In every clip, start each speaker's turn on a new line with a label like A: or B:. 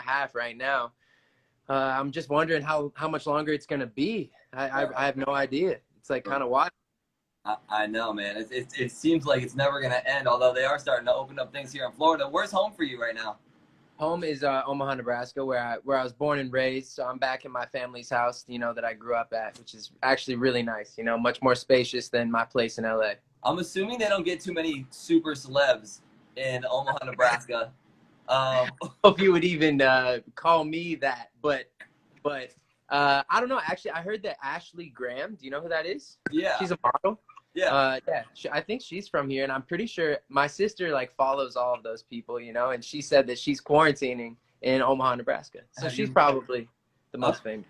A: half right now. I'm just wondering how much longer it's gonna be. I have no idea. It's like kind of wild.
B: I know, man. It seems like it's never gonna end. Although they are starting to open up things here in Florida. Where's home for you right now?
A: Home is Omaha, Nebraska, where I was born and raised. So I'm back in my family's house, that I grew up at, which is actually really nice. Much more spacious than my place in LA.
B: I'm assuming they don't get too many super celebs in Omaha, Nebraska.
A: If you would even call me that, but I don't know. Actually, I heard that Ashley Graham. Do you know who that is?
B: Yeah.
A: She's a model.
B: Yeah.
A: Yeah. I think she's from here, and I'm pretty sure my sister follows all of those people, and she said that she's quarantining in Omaha, Nebraska. So she's probably the most famous.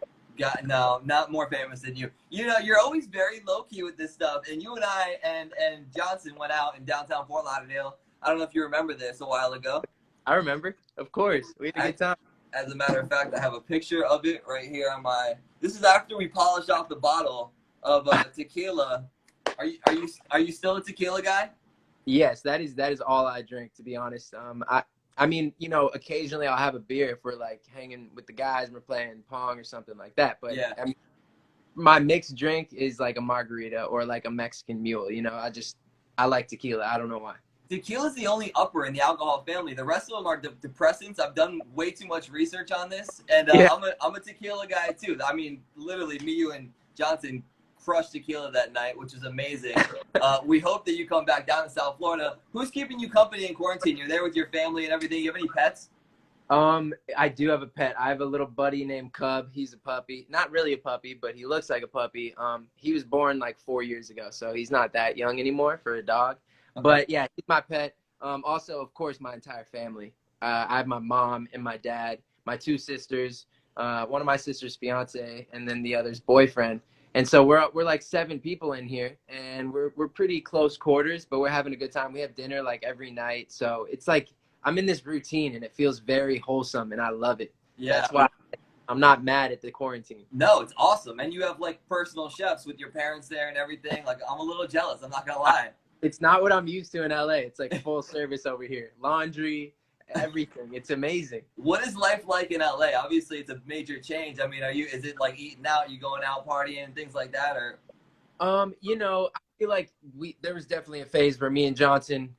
B: No, not more famous than you. You're always very low key with this stuff. And you and I and Johnson went out in downtown Fort Lauderdale. I don't know if you remember this a while ago.
A: I remember, of course. We had a good time.
B: As a matter of fact, I have a picture of it right here on my. This is after we polished off the bottle of tequila. Are you still a tequila guy?
A: Yes, that is all I drink, to be honest. I mean, occasionally I'll have a beer if we're like hanging with the guys and we're playing Pong or something like that. But
B: yeah.
A: I mean, my mixed drink is like a margarita or like a Mexican mule. I like tequila. I don't know why.
B: Tequila is the only upper in the alcohol family. The rest of them are depressants. I've done way too much research on this, and yeah. I'm a tequila guy too. I mean, literally, me, you, and Johnson crushed tequila that night, which is amazing. We hope that you come back down to South Florida. Who's keeping you company in quarantine? You're there with your family and everything. You have any pets?
A: I do have a pet. I have a little buddy named Cub. He's a puppy. Not really a puppy, but he looks like a puppy. He was born like 4 years ago, so he's not that young anymore for a dog. Okay. But yeah, he's my pet. Also, of course, my entire family. I have my mom and my dad, my two sisters, one of my sister's fiance, and then the other's boyfriend. And so we're like 7 people in here, and we're pretty close quarters, but we're having a good time. We have dinner like every night, so it's like I'm in this routine, and it feels very wholesome, and I love it.
B: Yeah,
A: that's why I'm not mad at the quarantine.
B: No, it's awesome, and you have like personal chefs with your parents there and everything. Like I'm a little jealous. I'm not gonna lie.
A: It's not what I'm used to in LA. It's like full service over here, laundry, everything. It's amazing.
B: What is life like in LA? Obviously, it's a major change. I mean, is it like eating out, you going out partying, things like that, or?
A: I feel like there was definitely a phase where me and Johnson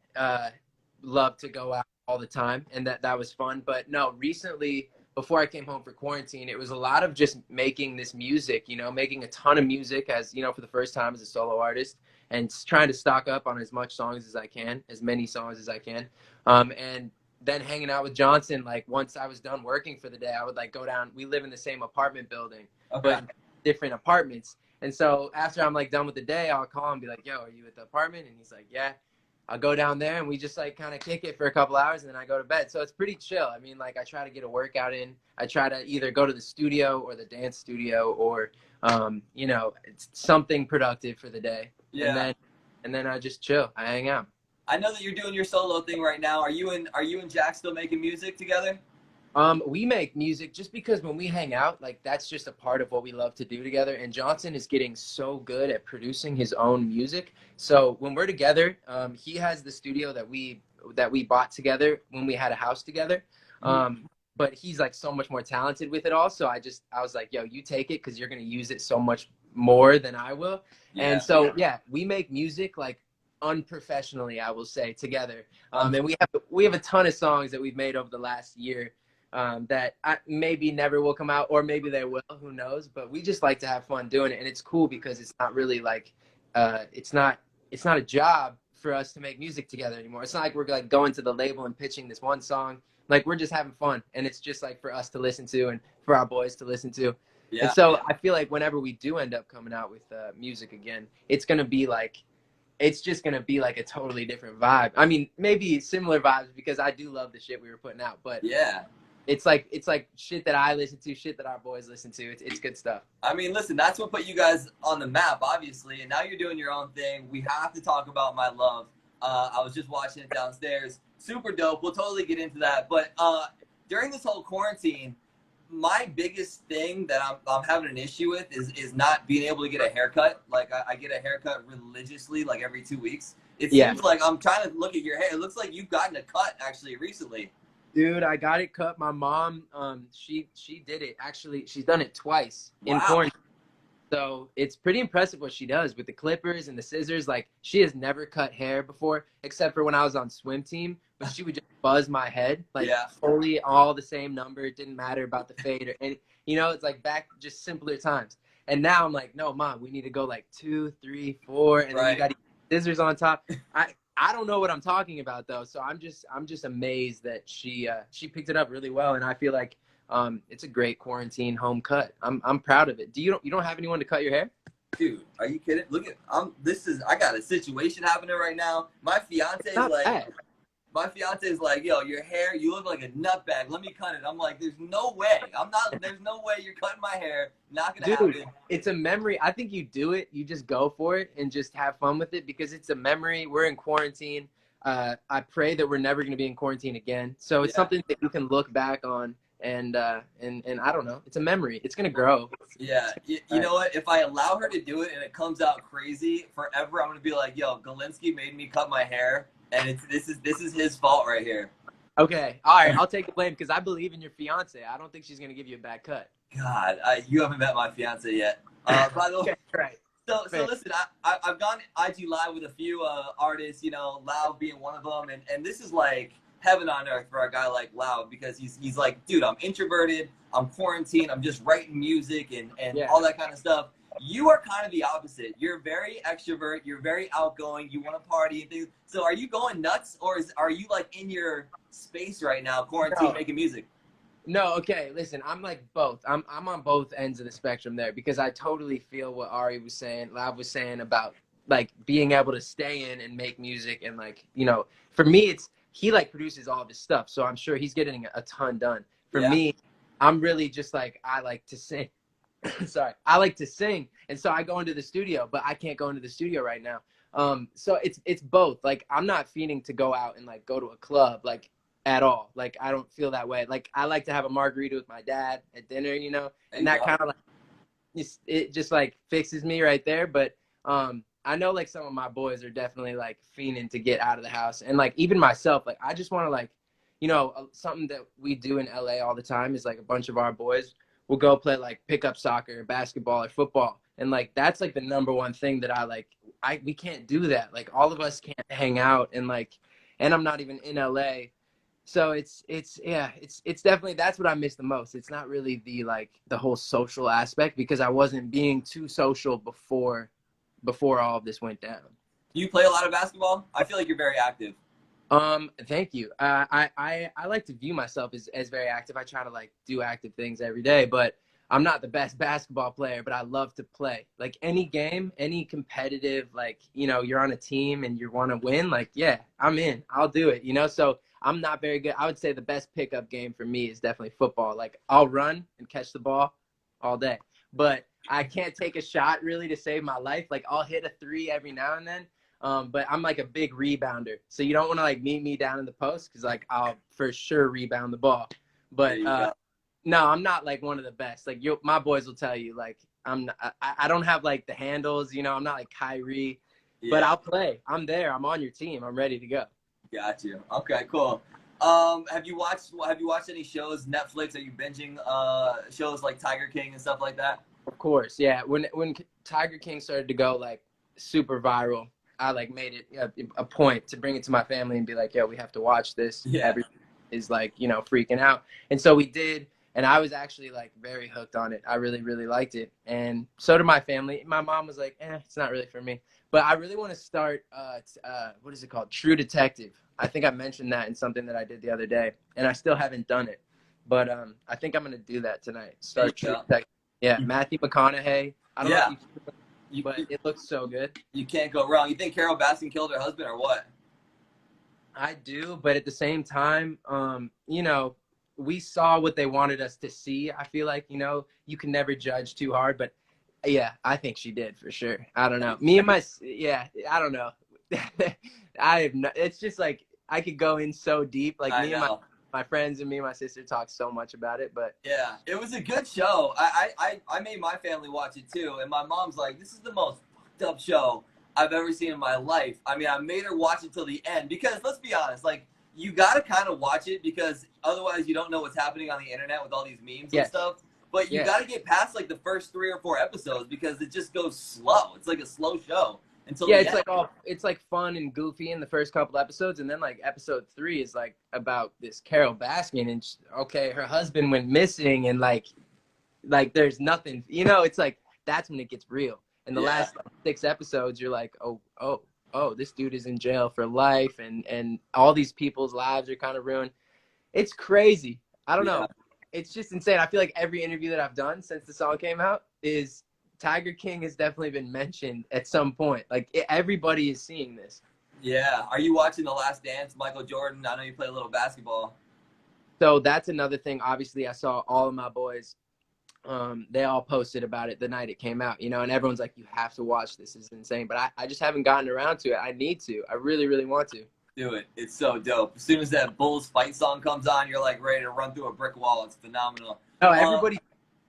A: loved to go out all the time, and that was fun. But no, recently, before I came home for quarantine, it was a lot of just making this music, making a ton of music for the first time as a solo artist, and trying to stock up on as much songs as I can, as many songs as I can. And then hanging out with Johnson, like once I was done working for the day, I would like go down. We live in the same apartment building, but in different apartments. And so after I'm like done with the day, I'll call him and be like, yo, are you at the apartment? And he's like, yeah. I'll go down there and we just like kind of kick it for a couple hours and then I go to bed. So it's pretty chill. I mean, like I try to get a workout in. I try to either go to the studio or the dance studio or, it's something productive for the day.
B: Yeah.
A: And then I just chill. I hang out.
B: I know that you're doing your solo thing right now. Are you and Jack still making music together?
A: We make music just because when we hang out, like that's just a part of what we love to do together. And Johnson is getting so good at producing his own music. So when we're together, he has the studio that we bought together when we had a house together. But he's like so much more talented with it all. So I was like, yo, you take it because you're going to use it so much more than I will. Yeah, and so, yeah, we make music like unprofessionally, I will say, together. And we have a ton of songs that we've made over the last year. That maybe never will come out, or maybe they will, who knows, but we just like to have fun doing it. And it's cool because it's not really like it's not a job for us to make music together anymore. It's not like we're like going to the label and pitching this one song. Like we're just having fun, and it's just like for us to listen to and for our boys to listen to. And so I feel like whenever we do end up coming out with music again, it's just gonna be like a totally different vibe. I mean, maybe similar vibes because I do love the shit we were putting out, but
B: yeah.
A: It's like shit that I listen to, shit that our boys listen to. It's good stuff.
B: I mean, listen, that's what put you guys on the map, obviously, and now you're doing your own thing. We have to talk about My Love. I was just watching it downstairs. Super dope. We'll totally get into that. But during this whole quarantine, my biggest thing that I'm having an issue with is not being able to get a haircut. Like I get a haircut religiously, like every 2 weeks. It seems like I'm trying to look at your hair. It looks like you've gotten a cut actually recently.
A: Dude, I got it cut. My mom, she did it. Actually, she's done it twice in
B: Wow.
A: quarantine. So it's pretty impressive what she does with the clippers and the scissors. Like she has never cut hair before, except for when I was on swim team. But she would just buzz my head, like
B: Yeah.
A: fully all the same number. It didn't matter about the fade or any. It's like back just simpler times. And now I'm like, no, mom, we need to go like 2, 3, 4, and then you
B: Right.
A: got scissors on top. I don't know what I'm talking about though, so I'm just amazed that she picked it up really well, and I feel like it's a great quarantine home cut. I'm proud of it. You don't have anyone to cut your hair?
B: Dude, are you kidding? Look at I got a situation happening right now. My fiance
A: It's
B: is
A: not
B: like,
A: bad.
B: yo, your hair, you look like a nutbag. Let me cut it. I'm like, there's no way. There's no way you're cutting my hair. Not gonna
A: Dude,
B: happen.
A: it's a memory. I think you do it. You just go for it and just have fun with it because it's a memory. We're in quarantine. I pray that we're never going to be in quarantine again. So it's
B: Yeah.
A: something that you can look back on and I don't know. It's a memory. It's going to grow.
B: Yeah. You know what? If I allow her to do it and it comes out crazy forever, I'm gonna be like, yo, Gilinsky made me cut my hair, and this is his fault right here.
A: Okay. All right. I'll take the blame because I believe in your fiance. I don't think she's going to give you a bad cut.
B: God, you haven't met my fiance yet. By the way,
A: Okay, right.
B: so listen, I've gone IG live with a few artists, Loud being one of them, and this is like heaven on earth for a guy like Loud because he's like, dude, I'm introverted, I'm quarantined, I'm just writing music and
A: Yeah.
B: all that kind of stuff. You are kind of the opposite. You're very extrovert. You're very outgoing. You want to party and things. So are you going nuts, or are you like in your space right now, quarantine,
A: No.
B: making music?
A: No, okay, listen, I'm like both. I'm on both ends of the spectrum there because I totally feel what Ari was saying, Lav was saying about like being able to stay in and make music and like, for me it's he like produces all of his stuff, so I'm sure he's getting a ton done. For
B: Yeah.
A: me, I'm really just like I like to sing. Sorry. I like to sing, and so I go into the studio, but I can't go into the studio right now. So it's both. Like I'm not feeling to go out and like go to a club like at all. Like I don't feel that way. Like I like to have a margarita with my dad at dinner, and that kind of like it just like fixes me right there. But I know like some of my boys are definitely like fiending to get out of the house, and like even myself, like I just want to like, something that we do in LA all the time is like a bunch of our boys will go play like pickup soccer, basketball, or football, and like that's like the number one thing that I like. We can't do that. Like all of us can't hang out and like, and I'm not even in LA. So it's definitely that's what I miss the most. It's not really the whole social aspect because I wasn't being too social before all of this went down.
B: You play a lot of basketball? I feel like you're very active.
A: Thank you. I like to view myself as very active. I try to like do active things every day, but I'm not the best basketball player, but I love to play. Like any game, any competitive, like, you're on a team and you want to win, like, yeah, I'm in. I'll do it, So I'm not very good. I would say the best pickup game for me is definitely football. Like I'll run and catch the ball all day, but I can't take a shot really to save my life. Like I'll hit a three every now and then. But I'm like a big rebounder, so you don't want to like meet me down in the post because like I'll for sure rebound the ball. But no, I'm not like one of the best. Like my boys will tell you, like I don't have like the handles. I'm not like Kyrie, but I'll play. I'm there. I'm on your team. I'm ready to go.
B: Got you. Okay, cool. Have you watched any shows, Netflix? Are you binging shows like Tiger King and stuff like that?
A: Of course, yeah. When Tiger King started to go like super viral, I like made it a point to bring it to my family and be like, yo, we have to watch this.
B: Yeah.
A: Everyone is like, freaking out. And so we did. And I was actually like very hooked on it. I really, really liked it. And so did my family. My mom was like, it's not really for me. But I really want to start, what is it called? True Detective. I think I mentioned that in something that I did the other day. And I still haven't done it. But I think I'm going to do that tonight. Start True Detective. Yeah, Matthew McConaughey. I don't know if but it looks so good.
B: You can't go wrong. You think Carol Baskin killed her husband or what?
A: I do, but at the same time, we saw what they wanted us to see. I feel like, you can never judge too hard, but yeah, I think she did for sure. I don't know. I don't know. It's just like, I could go in so deep. Like me and my friends and me and my sister talk so much about it, but
B: yeah, it was a good show. I made my family watch it too, and my mom's like, this is the most fucked up show I've ever seen in my life. I mean, I made her watch it till the end because let's be honest, like, you got to kind of watch it because otherwise you don't know what's happening on the internet with all these memes and
A: Yeah,
B: stuff. But you
A: yeah.
B: got to get past like the first 3 or 4 episodes because it just goes slow. It's like a slow show until
A: Yeah,
B: the
A: it's
B: end.
A: like it's like fun and goofy in the first couple episodes, and then like episode 3 is like about this Carol Baskin, and okay, her husband went missing, and like there's nothing, it's like that's when it gets real. And the
B: Yeah,
A: last like, 6 episodes, you're like, oh, this dude is in jail for life, and all these people's lives are kind of ruined. It's crazy. I don't
B: yeah.
A: know. It's just insane. I feel like every interview that I've done since the song came out is Tiger King has definitely been mentioned at some point. Like everybody is seeing this.
B: Yeah. Are you watching The Last Dance, Michael Jordan? I know you play a little basketball.
A: So that's another thing. Obviously, I saw all of my boys. They all posted about it the night it came out, and everyone's like, you have to watch this. It's insane. But I just haven't gotten around to it. I need to. I really, really want to.
B: Do it. It's so dope. As soon as that Bulls fight song comes on, you're like ready to run through a brick wall. It's phenomenal.
A: No,
B: Uh,
A: everybody,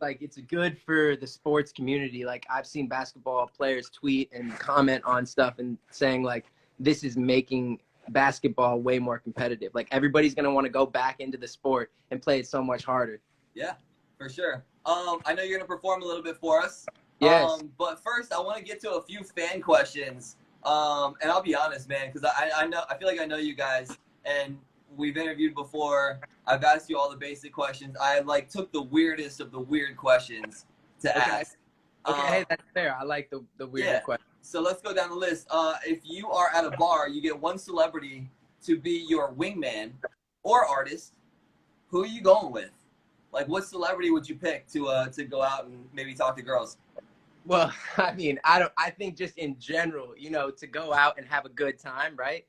A: like, it's good for the sports community. Like, I've seen basketball players tweet and comment on stuff and saying, like, this is making basketball way more competitive. Like, everybody's going to want to go back into the sport and play it so much harder.
B: yeah, for sure. I know you're gonna perform a little bit for us.
A: Yes.
B: But first, I want to get to a few fan questions. And I'll be honest, man, because I feel like I know you guys, and we've interviewed before. I've asked you all the basic questions. I like took the weirdest of the weird questions to
A: Okay.
B: ask.
A: Okay, hey, that's fair. I like the weirder
B: Yeah.
A: question.
B: So let's go down the list. If you are at a bar, you get one celebrity to be your wingman or artist. Who are you going with? Like, what celebrity would you pick to go out and maybe talk to girls?
A: Well, I mean, I think just in general, to go out and have a good time, right?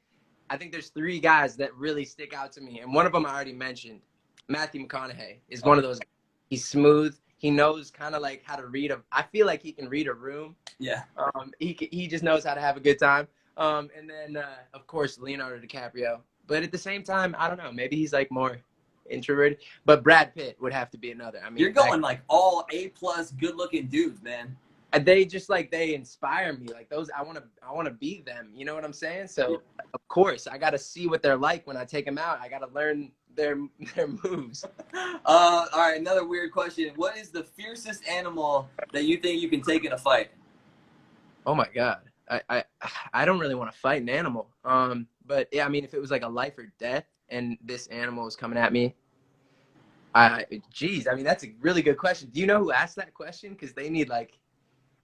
A: I think there's 3 guys that really stick out to me. And one of them I already mentioned. Matthew McConaughey is one of those. He's smooth. He knows kind of like how to I feel like he can read a room.
B: Yeah.
A: He just knows how to have a good time. And then, of course, Leonardo DiCaprio. But at the same time, I don't know. Maybe he's like more introverted. But Brad Pitt would have to be another. I mean,
B: You're going like all A+ good looking dudes, man.
A: they just like they inspire me. Like those, I want to be them. You know what I'm saying? So of course, I got to see what they're like when I take them out. I got to learn their moves.
B: All right, another weird question. What is the fiercest animal that you think you can take in a fight?
A: Oh my God. I don't really want to fight an animal. But yeah, I mean, if it was like a life or death and this animal was coming at me, geez, I mean, that's a really good question. Do you know who asked that question? Because they need like,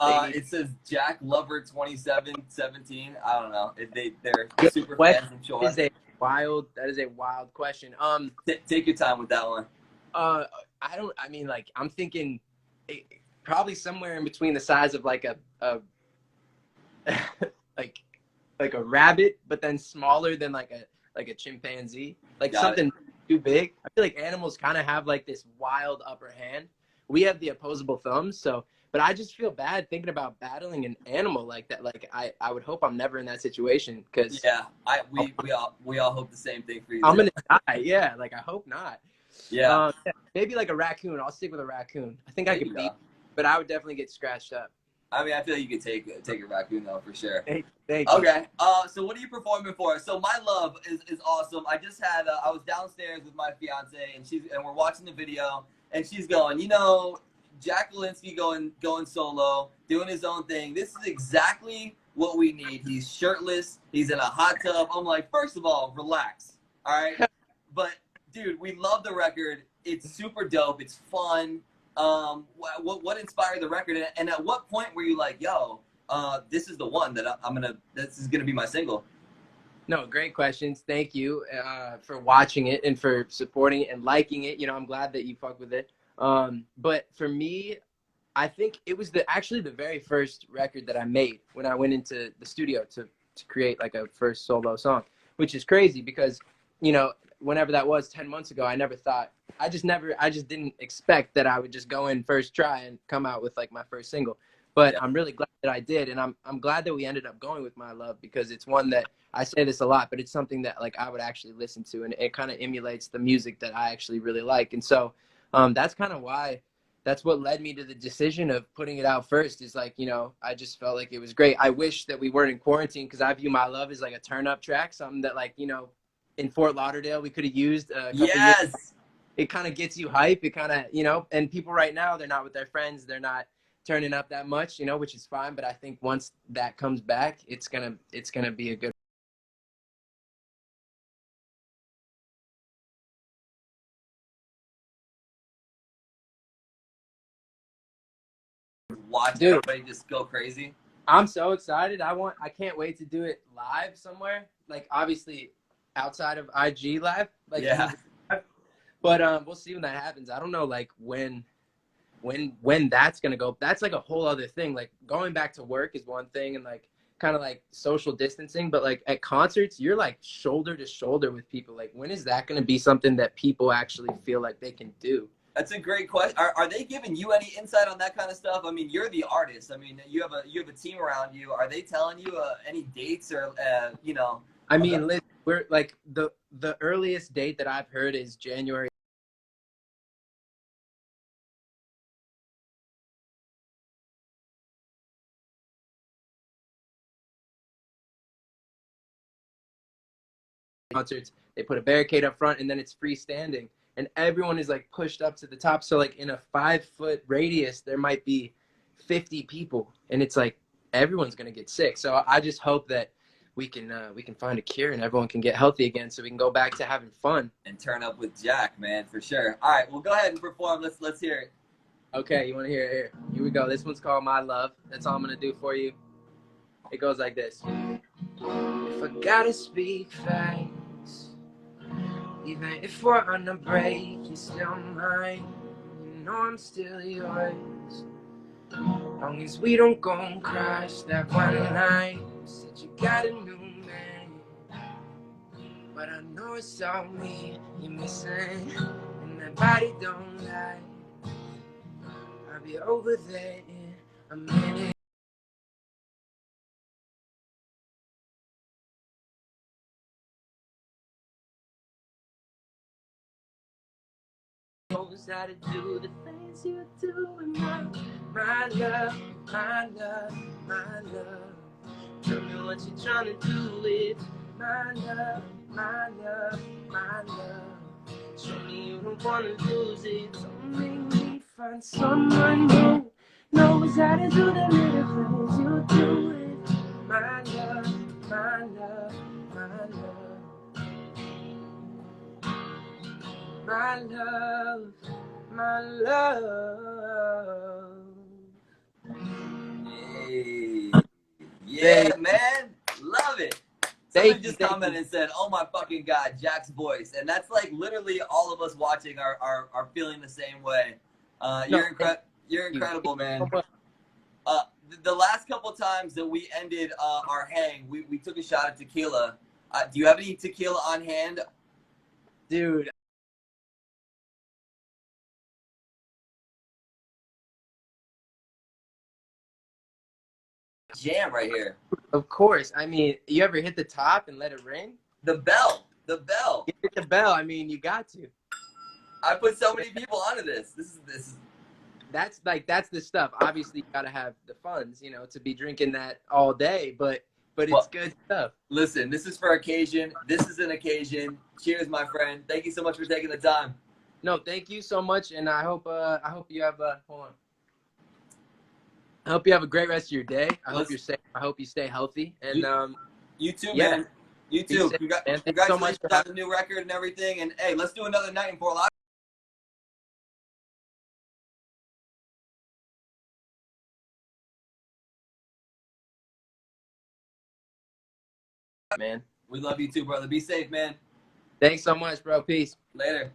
B: it says Jack Lover 2717. I don't know. They're super
A: question.
B: fans, I'm sure.
A: That is a wild question.
B: Take your time with that one.
A: I mean, like, I'm thinking probably somewhere in between the size of like a like a rabbit, but then smaller than like a chimpanzee, like
B: Got
A: something
B: it.
A: too big. I feel like animals kind of have like this wild upper hand. We have the opposable thumbs, but I just feel bad thinking about battling an animal like that. Like I would hope I'm never in that situation because
B: Yeah, we all hope the same thing for you.
A: I'm gonna die. Yeah, like I hope not.
B: Yeah.
A: Maybe like a raccoon. I'll stick with a raccoon. I think I could beat,
B: go.
A: but I would definitely get scratched up.
B: I mean, I feel like you could take a raccoon though for sure.
A: Thank you.
B: Okay. So what are you performing for? So My Love is awesome. I just had I was downstairs with my fiance and we're watching the video and she's going, Jack Gilinsky going solo, doing his own thing. This is exactly what we need. He's shirtless. He's in a hot tub. I'm like, first of all, relax. All right. But dude, we love the record. It's super dope. It's fun. What inspired the record, and at what point were you like, yo, this is the one that this is gonna be my single?
A: No, great questions. Thank you for watching it and for supporting it and liking it. I'm glad that you fuck with it. But for me, I think it was actually the very first record that I made when I went into the studio to create like a first solo song, which is crazy because, whenever that was 10 months ago, I just didn't expect that I would just go in first try and come out with like my first single. But I'm really glad that I did. And I'm glad that we ended up going with My Love because it's one that I say this a lot, but it's something that like I would actually listen to, and it kind of emulates the music that I actually really like. And so that's kind of why, that's what led me to the decision of putting it out first is like, I just felt like it was great. I wish that we weren't in quarantine because I view My Love as like a turn up track, something that like, in Fort Lauderdale we could have used a couple years.
B: Yes.
A: It kind of gets you hype. It kind of, you know, and people right now, they're not with their friends. They're not turning up that much, you know, which is fine. But I think once that comes back, it's gonna be a good.
B: Watch
A: Dude,
B: everybody just go crazy.
A: I'm so excited. I can't wait to do it live somewhere. Like obviously outside of IG live, like
B: Yeah.
A: music live. But we'll see when that happens. I don't know like when that's gonna go. That's like a whole other thing. Like going back to work is one thing, and like kind of like social distancing, but like at concerts you're like shoulder to shoulder with people. Like when is that gonna be something that people actually feel like they can do?
B: That's a great question. Are they giving you any insight on that kind of stuff? I mean, you're the artist. I mean, you have a team around you. Are they telling you any dates or you know?
A: I mean, listen, we're like the earliest date that I've heard is January concerts. They put a barricade up front and then it's freestanding, and everyone is like pushed up to the top. So like in a 5 foot radius there might be 50 people, and it's like everyone's gonna get sick. So I just hope that we can find a cure and everyone can get healthy again so we can go back to having fun.
B: And turn up with Jack, man, for sure. All right, well, go ahead and perform. Let's hear it.
A: Okay, you want to hear it? Here we go. This one's called My Love. That's all I'm gonna do for you. It goes like this. If I gotta speak facts, even if we're on a break, you're still mine. You know I'm still yours. Long as we don't go and crash that one line. You said you got a new man, but I know it's all me you're missing, and that body don't lie. I'll be over there in a minute. Knows how to do the things you do, and my love, my love, my love. Tell me what you're trying to do with my love, my love, my love. Show me you don't wanna lose it. Don't make me find someone who knows how to do the little things you do with my love, my love, my love. My love, my love.
B: Hey, yeah,
A: Thank,
B: man, love it. Somebody
A: thank you,
B: just
A: thank
B: commented
A: you.
B: and said, "Oh my fucking god, Jack's voice," and that's like literally all of us watching are feeling the same way.
A: No,
B: You're
A: thank
B: incredible,
A: you so
B: man.
A: much.
B: The last couple times that we ended our hang, we took a shot of tequila. Do you have any tequila on hand?
A: Dude,
B: Jam right here.
A: of course. I mean, you ever hit the top and let it ring?
B: The bell, the bell.
A: You hit the bell. I mean, you got to.
B: I put so many people onto this. This is
A: That's the stuff. Obviously, you gotta have the funds, you know, to be drinking that all day. But it's
B: well.
A: good stuff.
B: Listen, this is for occasion. This is an occasion. Cheers, my friend. Thank you so much for taking the time.
A: No, thank you so much, and I hope you have hold on. I hope you have a great rest of your day. I hope you're safe. I hope you stay healthy, and
B: You too,
A: yeah,
B: man. You
A: be
B: too.
A: safe, man. Thanks so much
B: Congratulations
A: for
B: on
A: having
B: the new record and everything. And hey, let's do another night in Fort Lauderdale.
A: me, man.
B: We love you too, brother. Be safe, man.
A: Thanks so much, bro. Peace.
B: Later.